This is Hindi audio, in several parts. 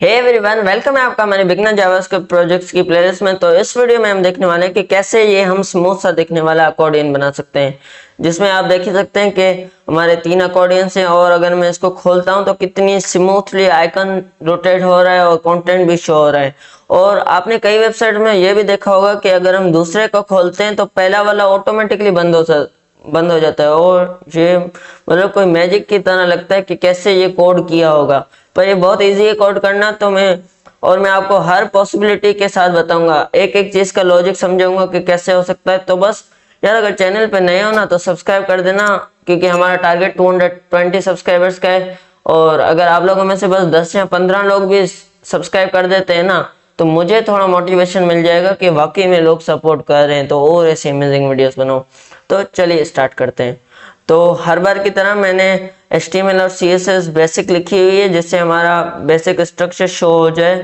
हे एवरीवन, वेलकम है आपका हमारे बिगनर जावास्क्रिप्ट प्रोजेक्ट्स की प्लेलिस्ट में। तो इस वीडियो में हम देखने वाले हैं कि कैसे ये हम स्मूथ सा दिखने वाला अकॉर्डियन बना सकते हैं, जिसमें आप देख ही सकते हैं कि हमारे 3 अकॉर्डियंस हैं और अगर मैं इसको खोलता हूं तो कितनी स्मूथली आइकन रोटेट हो रहा है और कंटेंट भी शो हो रहा है। और आपने कई वेबसाइट में ये भी देखा होगा कि अगर हम दूसरे को खोलते हैं तो पहला वाला ऑटोमेटिकली बंद हो जाता है और ये मतलब कोई मैजिक की तरह लगता है कि कैसे ये कोड किया होगा। पर ये बहुत इजी है कोड करना। तो मैं आपको हर पॉसिबिलिटी के साथ बताऊंगा, एक एक चीज का लॉजिक समझाऊंगा कि कैसे हो सकता है। तो बस यार, अगर चैनल पे नए हो ना तो सब्सक्राइब कर देना, क्योंकि हमारा टारगेट 220 सब्सक्राइबर्स का है। और अगर आप लोगों में से बस 10 या 15 लोग भी सब्सक्राइब कर देते हैं ना, तो मुझे थोड़ा मोटिवेशन मिल जाएगा कि वाकई में लोग सपोर्ट कर रहे हैं, तो और ऐसी अमेजिंग वीडियोस बनाओ। तो चलिए स्टार्ट करते हैं। तो हर बार की तरह मैंने HTML और CSS बेसिक लिखी हुई है, जिससे हमारा बेसिक स्ट्रक्चर शो हो जाए।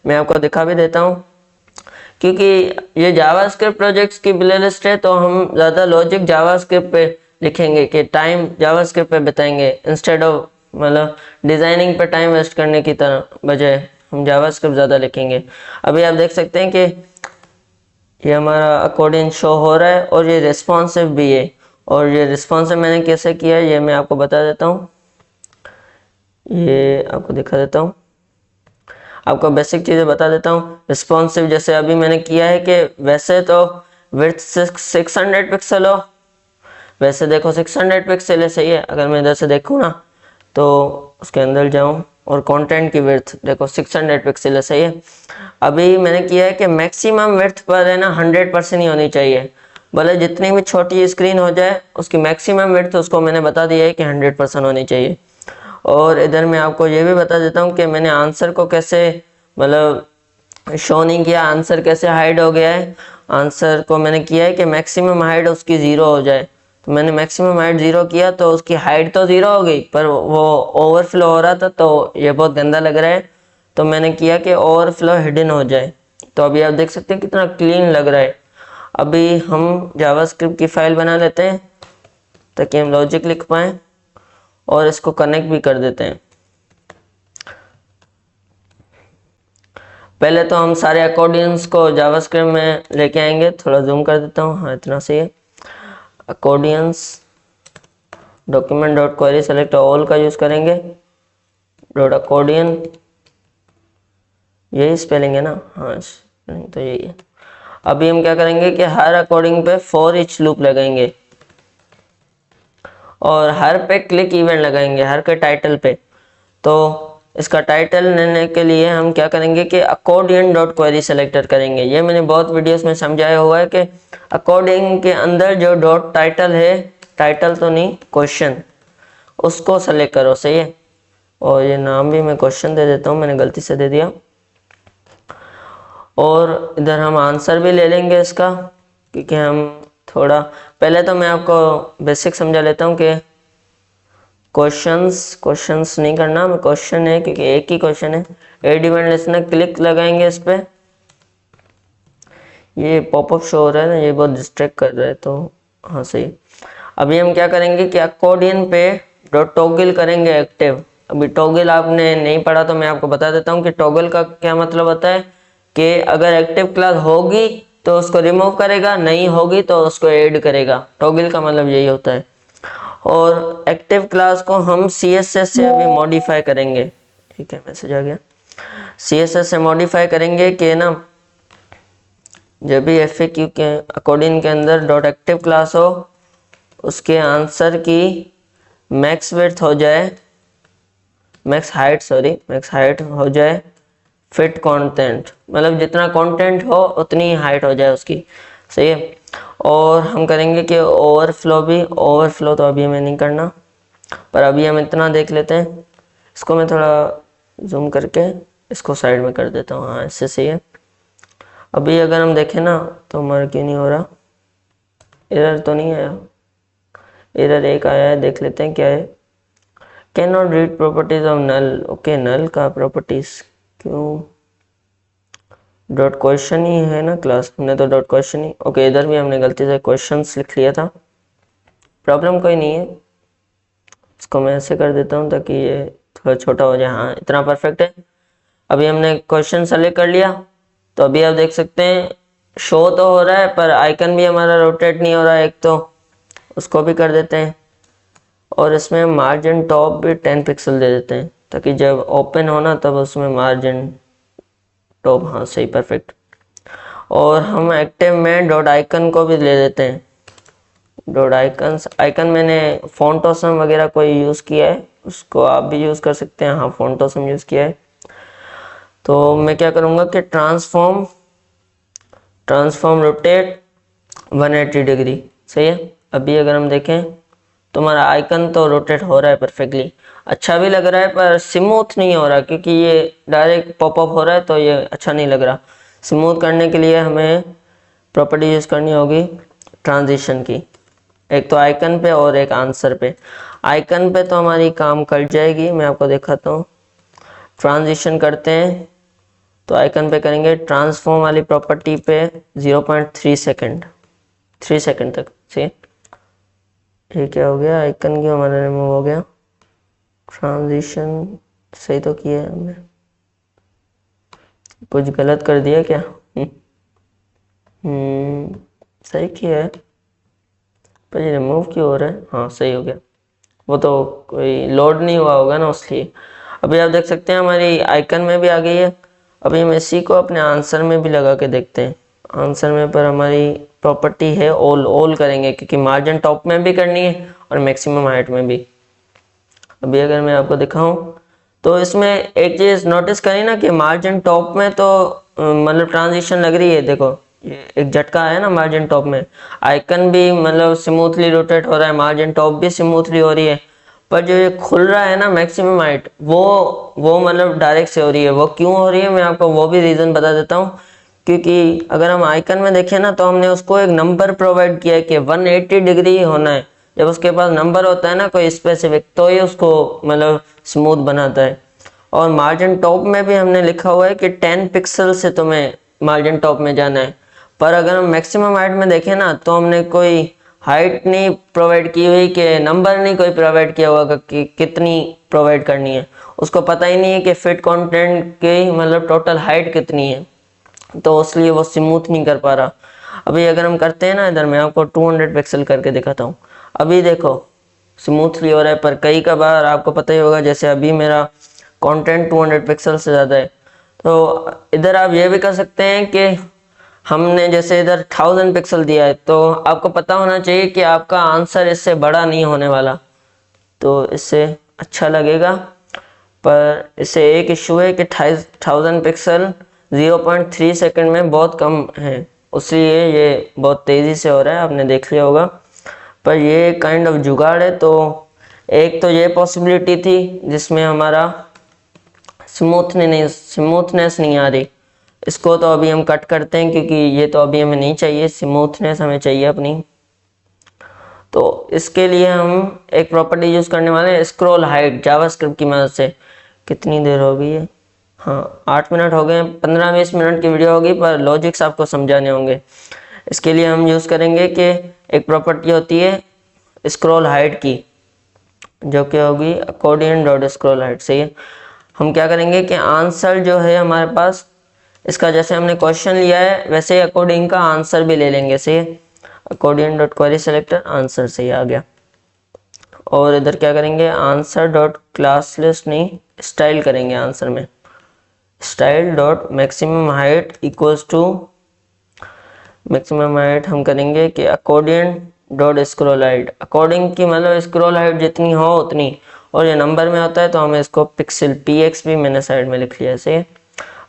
मैं आपको दिखा भी देता हूँ, क्योंकि ये जावास्क्रिप्ट प्रोजेक्ट्स की प्लेलिस्ट है तो हम ज़्यादा लॉजिक जावास्क्रिप्ट पे लिखेंगे कि टाइम जावास्क्रिप्ट पे बताएंगे, इंस्टेड ऑफ मतलब डिजाइनिंग पे टाइम वेस्ट करने की तरह बजाय हम जावास्क्रिप्ट ज़्यादा लिखेंगे। अभी आप देख सकते हैं कि ये हमारा अकॉर्डिंग शो हो रहा है और ये रिस्पॉन्सिव भी है। और ये रिस्पॉन्सिव मैंने कैसे किया है ये मैं आपको बता देता हूँ, ये आपको दिखा देता हूँ, आपको बेसिक चीज़ें बता देता हूँ। रिस्पॉन्सिव जैसे अभी मैंने किया है कि वैसे तो विड्थ 600 पिक्सल हो, वैसे देखो 600 पिक्सल है, सही है। अगर मैं इधर से देखूँ ना तो उसके अंदर जाऊँ और कंटेंट की विड्थ देखो 600 पिक्सल है, सही है। अभी मैंने किया है कि मैक्सिमम विड्थ पर है ना 100% ही होनी चाहिए, भले जितनी भी छोटी स्क्रीन हो जाए उसकी मैक्सिमम विड्थ उसको मैंने बता दिया है कि 100% होनी चाहिए। और इधर मैं आपको ये भी बता देता हूँ कि मैंने आंसर को कैसे मतलब शो नहीं किया, आंसर कैसे हाइड हो गया है। आंसर को मैंने किया है कि मैक्सिमम हाइट उसकी 0 हो जाए, तो मैंने मैक्सिमम हाइट 0 किया तो उसकी हाइट तो 0 हो गई पर वो ओवरफ्लो हो रहा था, तो ये बहुत गंदा लग रहा है। तो मैंने किया कि ओवरफ्लो हिडन हो जाए। तो अभी आप देख सकते हैं कितना क्लीन लग रहा है। अभी हम जावास्क्रिप्ट की फाइल बना लेते हैं ताकि हम लॉजिक लिख पाएँ और इसको कनेक्ट भी कर देते हैं। पहले तो हम सारे अकॉर्डियंस को जावास्क्रिप्ट में लेके आएंगे, थोड़ा जूम कर देता हूँ, हाँ इतना सही है। Accordions document dot query select all का यूज करेंगे, डॉट अकॉर्डियन, यही स्पेलिंग है ना, हाँ स्पेलिंग तो यही है। अभी हम क्या करेंगे कि हर अकॉर्डिंग पे फॉर ईच लूप लगाएंगे और हर पे क्लिक इवेंट लगाएंगे, हर के टाइटल पे। तो इसका टाइटल लेने के लिए हम क्या करेंगे कि अकॉर्डियन डॉट क्वेरी सेलेक्टर करेंगे। ये मैंने बहुत वीडियोस में समझाया हुआ है कि अकॉर्डिंग के अंदर जो डॉट टाइटल है, टाइटल तो नहीं क्वेश्चन, उसको सेलेक्ट करो, सही है। और ये नाम भी मैं क्वेश्चन दे देता हूँ, मैंने गलती से दे दिया। और इधर हम आंसर भी ले लेंगे इसका, क्योंकि हम थोड़ा पहले तो मैं आपको बेसिक समझा लेता हूँ कि क्वेश्चंस नहीं करना, मैं क्वेश्चन है क्योंकि एक ही क्वेश्चन है। एड इवेंट लिस्टनर क्लिक लगाएंगे इस पे, ये पॉपअप शो हो रहा है ना, ये बहुत डिस्ट्रैक्ट कर रहा है, तो हाँ सही। अभी हम क्या करेंगे कि अकॉर्डियन पे डॉट टॉगल करेंगे एक्टिव। अभी टॉगल आपने नहीं पढ़ा तो मैं आपको बता देता हूँ कि टॉगल का क्या मतलब होता है कि अगर एक्टिव क्लास होगी तो उसको रिमूव करेगा, नहीं होगी तो उसको ऐड करेगा। टॉगल का मतलब यही होता है। और एक्टिव क्लास को हम CSS से अभी मॉडिफाई करेंगे, ठीक है, मैसेज आ गया। CSS से मॉडिफाई करेंगे कि ना जब भी FAQ के अकॉर्डिंग के अंदर डॉट एक्टिव क्लास हो, उसके आंसर की मैक्स विड्थ हो जाए, मैक्स हाइट हो जाए फिट कंटेंट, मतलब जितना कंटेंट हो उतनी हाइट हो जाए उसकी, सही है। और हम करेंगे कि ओवरफ्लो तो अभी हमें नहीं करना, पर अभी हम इतना देख लेते हैं। इसको मैं थोड़ा जूम करके इसको साइड में कर देता हूँ, हाँ इससे सही है। अभी अगर हम देखें ना तो हमारा क्यों नहीं हो रहा, एरर तो नहीं आया, एरर एक आया है, देख लेते हैं क्या है। Can not read properties of null, okay null का प्रॉपर्टीज क्यों, डॉट क्वेश्चन ही है ना क्लास, हमने तो डॉट क्वेश्चन ही, ओके इधर भी हमने गलती से क्वेश्चंस लिख लिया था, प्रॉब्लम कोई नहीं है। इसको मैं ऐसे कर देता हूँ ताकि ये थोड़ा छोटा हो जाए, हाँ इतना परफेक्ट है। अभी हमने क्वेश्चन सेलेक्ट कर लिया, तो अभी आप देख सकते हैं शो तो हो रहा है पर आइकन भी हमारा रोटेट नहीं हो रहा है, एक तो उसको भी कर देते हैं। और इसमें मार्जिन टॉप भी 10 पिक्सल दे देते हैं ताकि जब ओपन हो ना तब उसमें मार्जिन टॉप, हाँ सही परफेक्ट। और हम एक्टिव में डॉट आइकन को भी ले देते हैं। डॉट आइकन मैंने फॉन्टोसम वगैरह कोई यूज़ किया है, उसको आप भी यूज़ कर सकते हैं। हाँ फॉन्टोसम यूज़ किया है। तो मैं क्या करूँगा कि ट्रांसफॉर्म रोटेट 180 डिग्री, सही है। अभी अगर हम देखें तो हमारा आइकन तो रोटेट हो रहा है परफेक्टली, अच्छा भी लग रहा है पर स्मूथ नहीं हो रहा क्योंकि ये डायरेक्ट पॉपअप हो रहा है तो ये अच्छा नहीं लग रहा। स्मूथ करने के लिए हमें प्रॉपर्टी यूज़ करनी होगी ट्रांजिशन की, एक तो आइकन पे और एक आंसर पे। आइकन पे तो हमारी काम कट जाएगी, मैं आपको दिखाता हूँ। ट्रांजिशन करते हैं तो आइकन पे करेंगे ट्रांसफॉर्म वाली प्रॉपर्टी पे 0.3 सेकेंड, 3 सेकेंड तक, सही। ये क्या हो गया, आइकन क्यों हमारा रिमूव हो गया। ट्रांजिशन सही तो किया है हमने, कुछ गलत कर दिया क्या। सही किया है पर ये रिमूव क्यों हो रहा है। हाँ सही हो गया, वो तो कोई लोड नहीं हुआ होगा ना इसलिए। अभी आप देख सकते हैं हमारी आइकन में भी आ गई है। अभी हम इसी को अपने आंसर में भी लगा के देखते हैं। आंसर में पर हमारी प्रॉपर्टी है ऑल करेंगे क्योंकि मार्जिन टॉप में भी करनी है और मैक्सिमम हाइट में भी। अभी अगर मैं आपको दिखाऊं तो इसमें एक चीज़ नोटिस करें ना कि मार्जिन टॉप में तो मतलब ट्रांजिशन लग रही है, देखो ये एक झटका है ना मार्जिन टॉप में। आइकन भी मतलब स्मूथली रोटेट हो रहा है, मार्जिन टॉप भी स्मूथली हो रही है, पर जो ये खुल रहा है ना मैक्सिमम हाइट वो मतलब डायरेक्ट से हो रही है। वो क्यों हो रही है मैं आपको वो भी रीज़न बता देता हूँ। क्योंकि अगर हम आइकन में देखें ना तो हमने उसको एक नंबर प्रोवाइड किया है कि 180 डिग्री होना है। जब उसके पास नंबर होता है ना कोई स्पेसिफिक तो ये उसको मतलब स्मूथ बनाता है। और मार्जिन टॉप में भी हमने लिखा हुआ है कि 10 पिक्सल से तुम्हें मार्जिन टॉप में जाना है। पर अगर हम मैक्सिमम हाइट में देखें ना तो हमने कोई हाइट नहीं प्रोवाइड की हुई कि नंबर नहीं कोई प्रोवाइड किया हुआ कि कितनी प्रोवाइड करनी है। उसको पता ही नहीं है कि फिट कंटेंट की मतलब टोटल हाइट कितनी है, तो इसलिए वो स्मूथ नहीं कर पा रहा। अभी अगर हम करते हैं ना, इधर मैं आपको 200 पिक्सल करके दिखाता हूँ। अभी देखो स्मूथली हो रहा है, पर कई का बार आपको पता ही होगा जैसे अभी मेरा कंटेंट 200 पिक्सल से ज़्यादा है। तो इधर आप ये भी कर सकते हैं कि हमने जैसे इधर 1000 पिक्सल दिया है तो आपको पता होना चाहिए कि आपका आंसर इससे बड़ा नहीं होने वाला, तो इससे अच्छा लगेगा। पर इससे एक इशू है कि 1000 पिक्सल 0.3 सेकंड में बहुत कम है, इसलिए ये बहुत तेज़ी से हो रहा है, आपने देख लिया होगा। पर ये काइंड ऑफ जुगाड़ है। तो एक तो ये पॉसिबिलिटी थी जिसमें हमारा स्मूथनेस नहीं आ रही, इसको तो अभी हम कट करते हैं क्योंकि ये तो अभी हमें नहीं चाहिए, स्मूथनेस हमें चाहिए अपनी। तो इसके लिए हम एक प्रॉपर्टी यूज़ करने वाले हैं स्क्रॉल हाइट जावास्क्रिप्ट की मदद से। कितनी देर हो गई है, हाँ 8 मिनट हो गए, 15-20 मिनट की वीडियो होगी पर लॉजिक्स आपको समझाने होंगे। इसके लिए हम यूज़ करेंगे कि एक प्रॉपर्टी होती है स्क्रॉल हाइट की, जो कि होगी अकॉर्डियन डॉट स्क्रॉल हाइट। सही है। हम क्या करेंगे कि आंसर जो है हमारे पास इसका जैसे हमने क्वेश्चन लिया है वैसे ही अकॉर्डिंग का आंसर भी ले लेंगे। सही है। Accordion dot query selector answer सही आ गया। और इधर क्या करेंगे आंसर डॉट क्लास लिस्ट नहीं स्टाइल करेंगे आंसर में, style dot maximum height equals to maximum height हम करेंगे कि accordion dot scroll height. According की मतलब स्क्रॉल हाइट जितनी हो उतनी, और ये नंबर में होता है तो हमें इसको पिक्सल px भी मैंने साइड में लिख लिया है।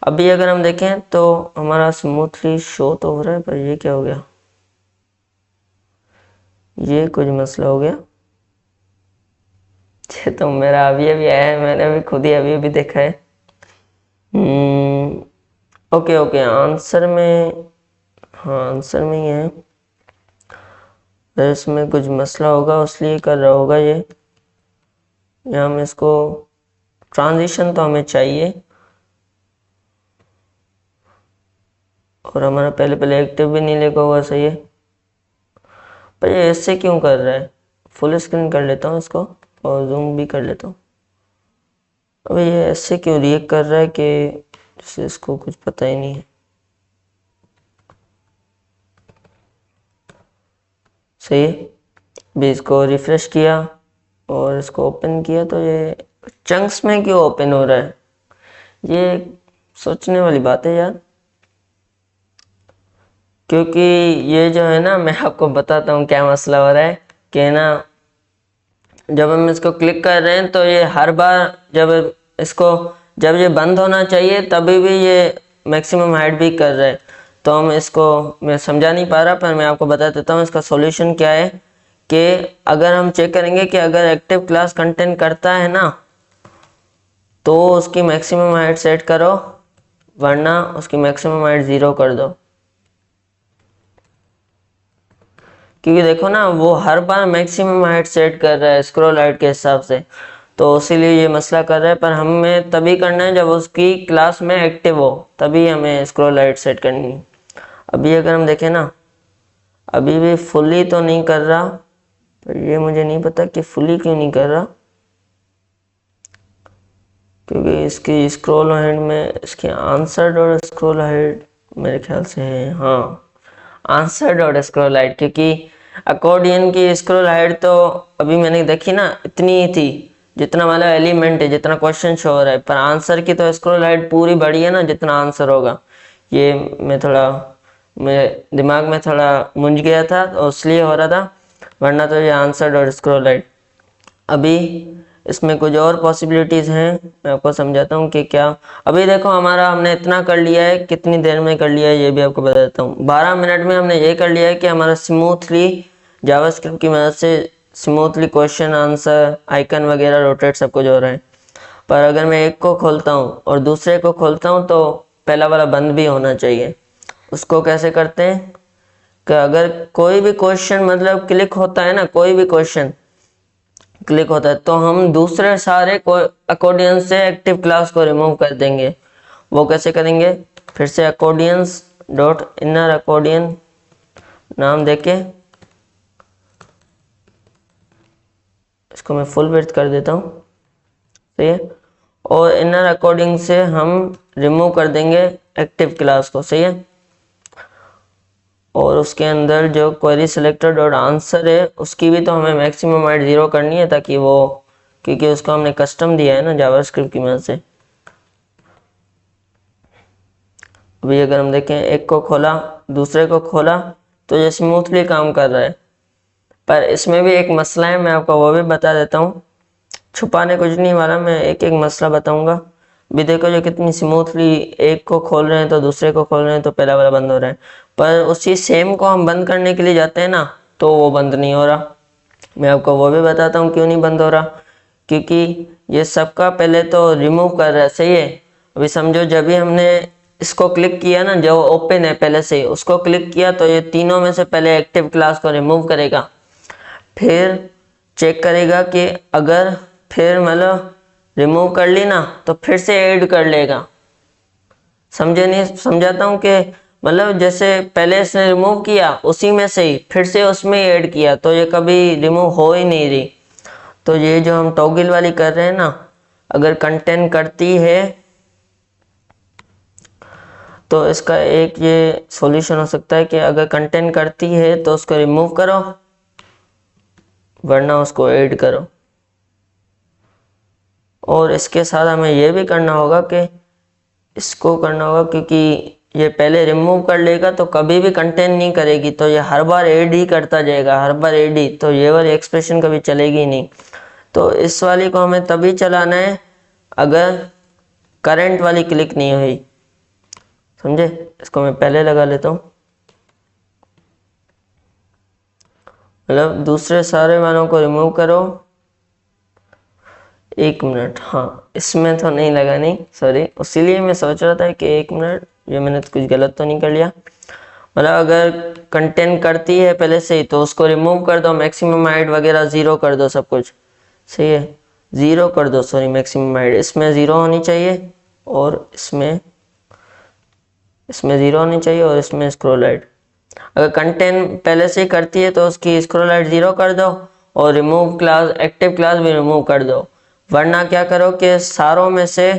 अभी अगर हम देखें तो हमारा स्मूथली शो तो हो रहा है, पर ये क्या हो गया, ये कुछ मसला हो गया। ये तो मेरा अभी अभी आया है, मैंने भी खुद ही अभी अभी देखा है। ओके ओके आंसर में, हाँ आंसर में ही है, इसमें कुछ मसला होगा इसलिए कर रहा होगा ये। यहाँ हम इसको ट्रांजिशन तो हमें चाहिए और हमारा पहले पहले एक्टिव भी नहीं लिखा हुआ। सही है। पर ये ऐसे क्यों कर रहा है, फुल स्क्रीन कर लेता हूँ इसको और जूम भी कर लेता हूँ। अबे ये ऐसे क्यों रिएक्ट कर रहा है कि जैसे इसको कुछ पता ही नहीं है। सही है। भी इसको रिफ्रेश किया और इसको ओपन किया तो ये चंक्स में क्यों ओपन हो रहा है, ये सोचने वाली बात है यार। क्योंकि ये जो है ना, मैं आपको बताता हूँ क्या मसला हो रहा है कि ना, जब हम इसको क्लिक कर रहे हैं तो ये हर बार जब ये बंद होना चाहिए तभी भी ये मैक्सिमम हाइट भी कर रहा है। तो हम इसको, मैं समझा नहीं पा रहा पर मैं आपको बता देता हूँ इसका सॉल्यूशन क्या है। कि अगर हम चेक करेंगे कि अगर एक्टिव क्लास कंटेंट करता है ना तो उसकी मैक्सिमम हाइट सेट करो, वरना उसकी मैक्सिमम हाइट 0 कर दो। क्योंकि देखो ना, वो हर बार मैक्सिमम हाइट सेट कर रहा है स्क्रॉल हाइट के हिसाब से, तो इसीलिए ये मसला कर रहा है। पर हमें तभी करना है जब उसकी क्लास में एक्टिव हो, तभी हमें स्क्रॉल हाइट सेट करनी है। अभी अगर हम देखें ना, अभी भी फुली तो नहीं कर रहा, पर ये मुझे नहीं पता कि फुली क्यों नहीं कर रहा। क्योंकि इसकी स्क्रॉल हाइट में इसकी आंसर और स्क्रॉल हाइट मेरे ख्याल से है, हाँ आंसर डॉट स्क्रॉल हाइट। क्योंकि अकॉर्डियन की स्क्रॉल हाइट तो अभी मैंने देखी ना इतनी ही थी जितना वाला एलिमेंट है, जितना क्वेश्चन शो हो रहा है, पर आंसर की तो स्क्रॉल हाइट पूरी बड़ी है ना जितना आंसर होगा। ये मेरे दिमाग में थोड़ा मुंझ गया था और इसलिए हो रहा था, वरना तो ये आंसर डॉट स्क्रॉल हाइट। अभी इसमें कुछ और पॉसिबिलिटीज़ हैं, मैं आपको समझाता हूँ कि क्या। अभी देखो हमने इतना कर लिया है, कितनी देर में कर लिया है ये भी आपको बता देता हूँ। 12 मिनट में हमने ये कर लिया है कि हमारा स्मूथली जावास्क्रिप्ट की मदद से स्मूथली क्वेश्चन आंसर आइकन वगैरह रोटेट सब कुछ हो रहा है। पर अगर मैं एक को खोलता हूँ और दूसरे को खोलता हूँ तो पहला वाला बंद भी होना चाहिए। उसको कैसे करते हैं कि अगर कोई भी क्वेश्चन मतलब क्लिक होता है ना, कोई भी क्वेश्चन क्लिक होता है तो हम दूसरे सारे अकॉर्डियंस से एक्टिव क्लास को रिमूव कर देंगे। वो कैसे करेंगे, फिर से अकॉर्डियंस डॉट इनर अकॉर्डियन नाम देके इसको मैं फुल विड्थ कर देता हूँ, सही है। और इनर अकॉर्डिंग से हम रिमूव कर देंगे एक्टिव क्लास को, सही है। और उसके अंदर जो क्वेरी सिलेक्टर डॉट आंसर है उसकी भी तो हमें मैक्सिमम हाइट 0 करनी है, ताकि वो, क्योंकि उसको हमने कस्टम दिया है ना जावास्क्रिप्ट की मदद से। अभी अगर हम देखें, एक को खोला दूसरे को खोला तो ये स्मूथली काम कर रहा है। पर इसमें भी एक मसला है, मैं आपको वो भी बता देता हूँ। छुपाने कुछ नहीं वाला, मैं एक एक मसला बताऊंगा। भी देखो जो कितनी स्मूथली, एक को खोल रहे हैं तो दूसरे को खोल रहे हैं तो पहला वाला बंद हो रहा है। पर उसी सेम को हम बंद करने के लिए जाते हैं ना तो वो बंद नहीं हो रहा। मैं आपको वो भी बताता हूँ क्यों नहीं बंद हो रहा। क्योंकि ये सबका पहले तो रिमूव कर रहा है, सही है। अभी समझो जब भी हमने इसको क्लिक किया ना, जो ओपन है पहले से उसको क्लिक किया तो ये तीनों में से पहले एक्टिव क्लास को रिमूव करेगा, फिर चेक करेगा कि अगर फिर मतलब रिमूव कर ली ना तो फिर से ऐड कर लेगा। समझे नहीं, समझाता हूँ कि मतलब जैसे पहले इसने रिमूव किया उसी में से ही फिर से उसमें ऐड किया तो ये कभी रिमूव हो ही नहीं रही। तो ये जो हम टॉगल वाली कर रहे हैं ना, अगर कंटेंट करती है तो इसका एक ये सॉल्यूशन हो सकता है कि अगर कंटेंट करती है तो उसको रिमूव करो, वरना उसको ऐड करो। और इसके साथ हमें यह भी करना होगा कि इसको करना होगा, क्योंकि ये पहले रिमूव कर लेगा तो कभी भी कंटेंट नहीं करेगी, तो ये हर बार ऐड ही करता जाएगा, हर बार ऐड ही, तो ये वाली एक्सप्रेशन कभी चलेगी नहीं। तो इस वाली को हमें तभी चलाना है अगर करंट वाली क्लिक नहीं हुई, समझे। इसको मैं पहले लगा लेता हूँ, मतलब दूसरे सारे मानों को रिमूव करो। 1 मिनट, हाँ इसमें तो नहीं लगा, नहीं सॉरी, इसीलिए मैं सोच रहा था कि 1 मिनट ये मैंने तो कुछ गलत तो नहीं कर लिया। मतलब अगर कंटेंट करती है पहले से ही तो उसको रिमूव कर दो, मैक्सिमम हाइट वगैरह 0 कर दो, सब कुछ सही है 0 कर दो, सॉरी मैक्सिमम हाइट इसमें 0 होनी चाहिए और इसमें 0 होनी चाहिए और इसमें स्क्रॉल हाइट। अगर कंटेंट पहले से ही करती है तो उसकी स्क्रॉल हाइट 0 कर दो और रिमूव क्लास एक्टिव क्लास भी रिमूव कर दो। वरना क्या करो कि सारों में से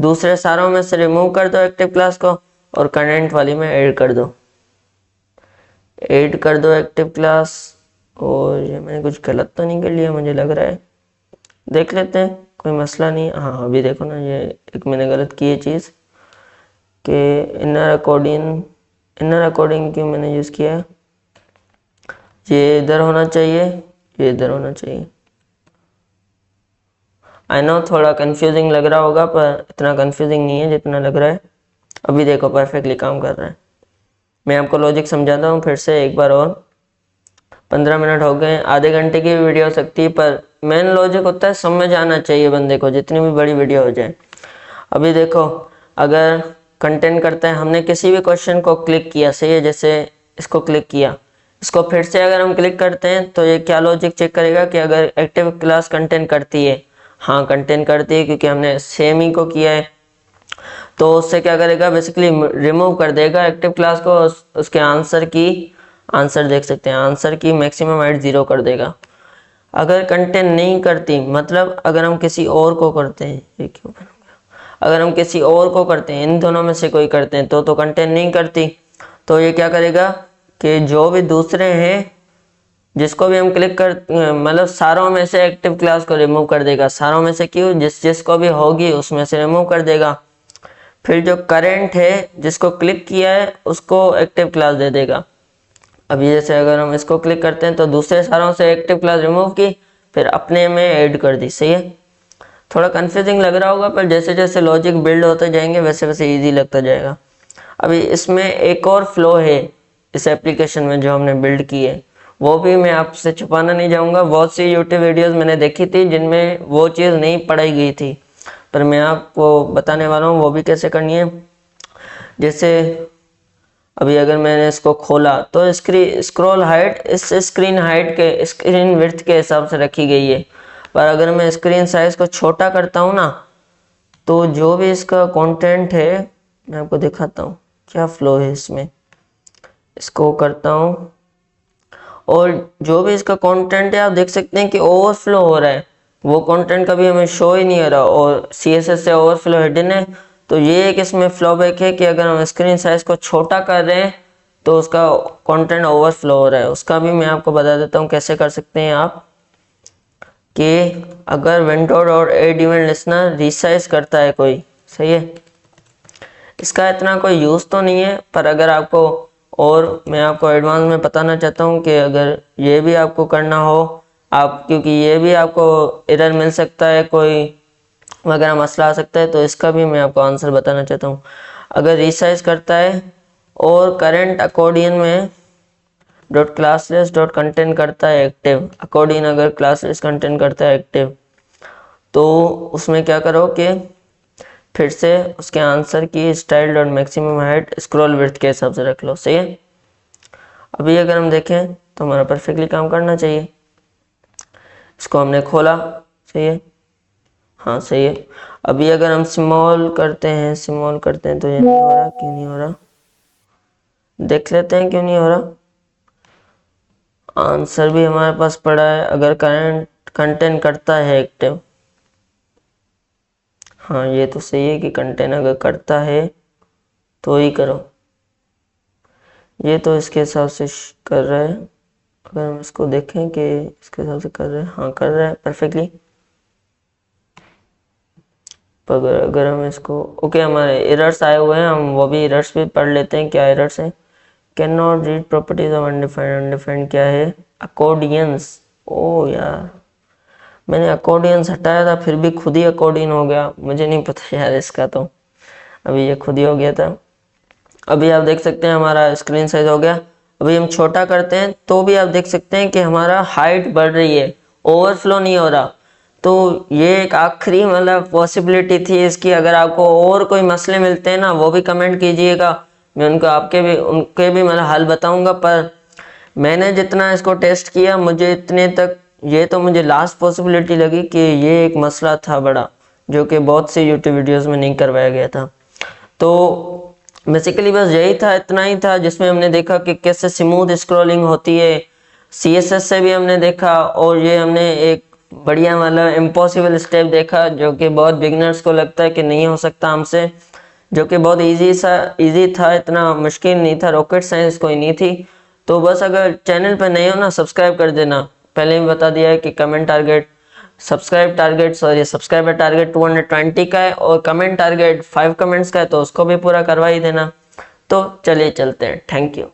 दूसरे सारों में से रिमूव कर दो एक्टिव क्लास को और करंट वाली में ऐड कर दो एक्टिव क्लास। और ये मैंने कुछ गलत तो नहीं कर लिया, मुझे लग रहा है, देख लेते हैं, कोई मसला नहीं। हाँ अभी देखो ना, ये एक मैंने गलत की है चीज़ कि इनर अकॉर्डिंग क्यों मैंने यूज़ किया है, ये इधर होना चाहिए, ये इधर होना चाहिए। आई नो थोड़ा कंफ्यूजिंग लग रहा होगा, पर इतना कंफ्यूजिंग नहीं है जितना लग रहा है। अभी देखो परफेक्टली काम कर रहा है। मैं आपको लॉजिक समझाता हूँ फिर से एक बार और। 15 मिनट हो गए, आधे घंटे की भी वीडियो हो सकती है, पर मेन लॉजिक होता है समझ आना चाहिए बंदे को, जितनी भी बड़ी वीडियो हो जाए। अभी देखो, अगर कंटेंट करते हैं, हमने किसी भी क्वेश्चन को क्लिक किया, सही है, जैसे इसको क्लिक किया, इसको फिर से अगर हम क्लिक करते हैं तो ये क्या लॉजिक चेक करेगा कि अगर एक्टिव क्लास कंटेंट करती है, हाँ कंटेंट करती है क्योंकि हमने सेम ही को किया है, तो उससे क्या करेगा, बेसिकली रिमूव कर देगा एक्टिव क्लास को, उसके आंसर देख सकते हैं, आंसर की मैक्सिमम हाइट 0 कर देगा। अगर कंटेंट नहीं करती, मतलब अगर हम किसी और को करते हैं, ये क्यों बन गया, अगर हम किसी और को करते हैं, इन दोनों में से कोई करते हैं तो कंटेंट नहीं करती, तो ये क्या करेगा कि जो भी दूसरे हैं जिसको भी हम क्लिक कर, मतलब सारों में से एक्टिव क्लास को रिमूव कर देगा। सारों में से क्यों, जिसको भी होगी उसमें से रिमूव कर देगा। फिर जो करंट है, जिसको क्लिक किया है उसको एक्टिव क्लास दे देगा। अभी जैसे अगर हम इसको क्लिक करते हैं तो दूसरे सारों से एक्टिव क्लास रिमूव की, फिर अपने में ऐड कर दी, सही है। थोड़ा कंफ्यूजिंग लग रहा होगा, पर जैसे जैसे लॉजिक बिल्ड होते जाएंगे वैसे वैसे इजी लगता जाएगा। अभी इसमें एक और फ्लो है इस एप्लीकेशन में जो हमने बिल्ड की है, वो भी मैं आपसे छुपाना नहीं चाहूँगा। बहुत सी यूट्यूब वीडियोस मैंने देखी थी जिनमें वो चीज़ नहीं पढ़ाई गई थी, पर मैं आपको बताने वाला हूँ वो भी कैसे करनी है। जैसे अभी अगर मैंने इसको खोला तो स्क्रॉल हाइट इस स्क्रीन हाइट के, स्क्रीन विड्थ के हिसाब से रखी गई है, पर अगर मैं स्क्रीन साइज को छोटा करता हूँ ना, तो जो भी इसका कंटेंट है, मैं आपको दिखाता हूँ क्या फ्लो है इसमें। इसको करता हूँ और जो भी इसका कंटेंट है आप देख सकते हैं कि ओवरफ्लो हो रहा है, वो कंटेंट कभी हमें शो ही नहीं हो रहा, और CSS से ओवरफ्लो हिडन है। तो ये एक इसमें फ्लॉबैक है कि अगर हम स्क्रीन साइज को छोटा कर रहे हैं तो उसका कंटेंट ओवरफ्लो हो रहा है। उसका भी मैं आपको बता देता हूँ कैसे कर सकते हैं आप, कि अगर विंडो और एड इवेंट लिसनर रिसाइज करता है कोई, सही है, इसका इतना कोई यूज़ तो नहीं है, पर अगर आपको, और मैं आपको एडवांस में बताना चाहता हूँ कि अगर ये भी आपको करना हो आप, क्योंकि ये भी आपको एरर मिल सकता है, कोई वगैरह मसला आ सकता है, तो इसका भी मैं आपको आंसर बताना चाहता हूँ। अगर रिसाइज करता है और करंट अकॉर्डियन में डॉट क्लासलेस डॉट कंटेंट करता है एक्टिव, अकॉर्डियन अगर क्लासलेस कंटेंट करता है एक्टिव, तो उसमें क्या करो कि फिर से उसके आंसर की style dot maximum height scroll width के हिसाब से रख लो, सही है। अभी अगर हम देखें तो हमारा परफेक्टली काम करना चाहिए। इसको हमने खोला, सही है, हाँ सही है। अभी अगर हम स्मॉल करते हैं तो ये नहीं हो रहा, क्यों नहीं हो रहा, देख लेते हैं क्यों नहीं हो रहा। आंसर भी हमारे पास पड़ा है, अगर करंट कंटेंट करता है एक्टिव, हाँ ये तो सही है कि कंटेंट अगर करता है तो ही करो, ये तो इसके हिसाब से कर रहा है। अगर हम इसको देखें कि इसके हिसाब से कर रहे हैं, हाँ कर रहा है परफेक्टली। पर अगर हम इसको, ओके हमारे एरर्स आए हुए हैं, हम वो भी एरर्स भी पढ़ लेते हैं, क्या एरर्स हैं। Can not read properties of undefined, undefined क्या है, अकॉर्डियंस। ओ यार, मैंने अकॉर्डियंस हटाया था फिर भी खुद ही अकॉर्डियन हो गया, मुझे नहीं पता यार इसका, तो अभी ये खुद ही हो गया था। अभी आप देख सकते हैं हमारा स्क्रीन साइज हो गया। अभी हम छोटा करते हैं तो भी आप देख सकते हैं कि हमारा हाइट बढ़ रही है, ओवरफ्लो नहीं हो रहा। तो ये एक आखिरी मतलब पॉसिबिलिटी थी इसकी। अगर आपको और कोई मसले मिलते हैं ना, वो भी कमेंट कीजिएगा, मैं उनके भी मतलब हल बताऊंगा। पर मैंने जितना इसको टेस्ट किया, मुझे इतने तक ये तो मुझे लास्ट पॉसिबिलिटी लगी कि ये एक मसला था बड़ा, जो कि बहुत से यूट्यूब वीडियोस में नहीं करवाया गया था। तो बेसिकली बस यही था, इतना ही था जिसमें हमने देखा कि कैसे स्मूथ स्क्रॉलिंग होती है। CSS से भी हमने देखा, और ये हमने एक बढ़िया वाला इम्पॉसिबल स्टेप देखा, जो कि बहुत बिगनर्स को लगता है कि नहीं हो सकता हमसे, जो कि बहुत इजी था, इतना मुश्किल नहीं था, रॉकेट साइंस कोई नहीं थी। तो बस अगर चैनल पर नए हो ना, सब्सक्राइब कर देना। पहले ही बता दिया है कि सब्सक्राइबर टारगेट 220 का है, और कमेंट टारगेट 5 कमेंट्स का है, तो उसको भी पूरा करवा ही देना। तो चलिए चलते हैं, थैंक यू।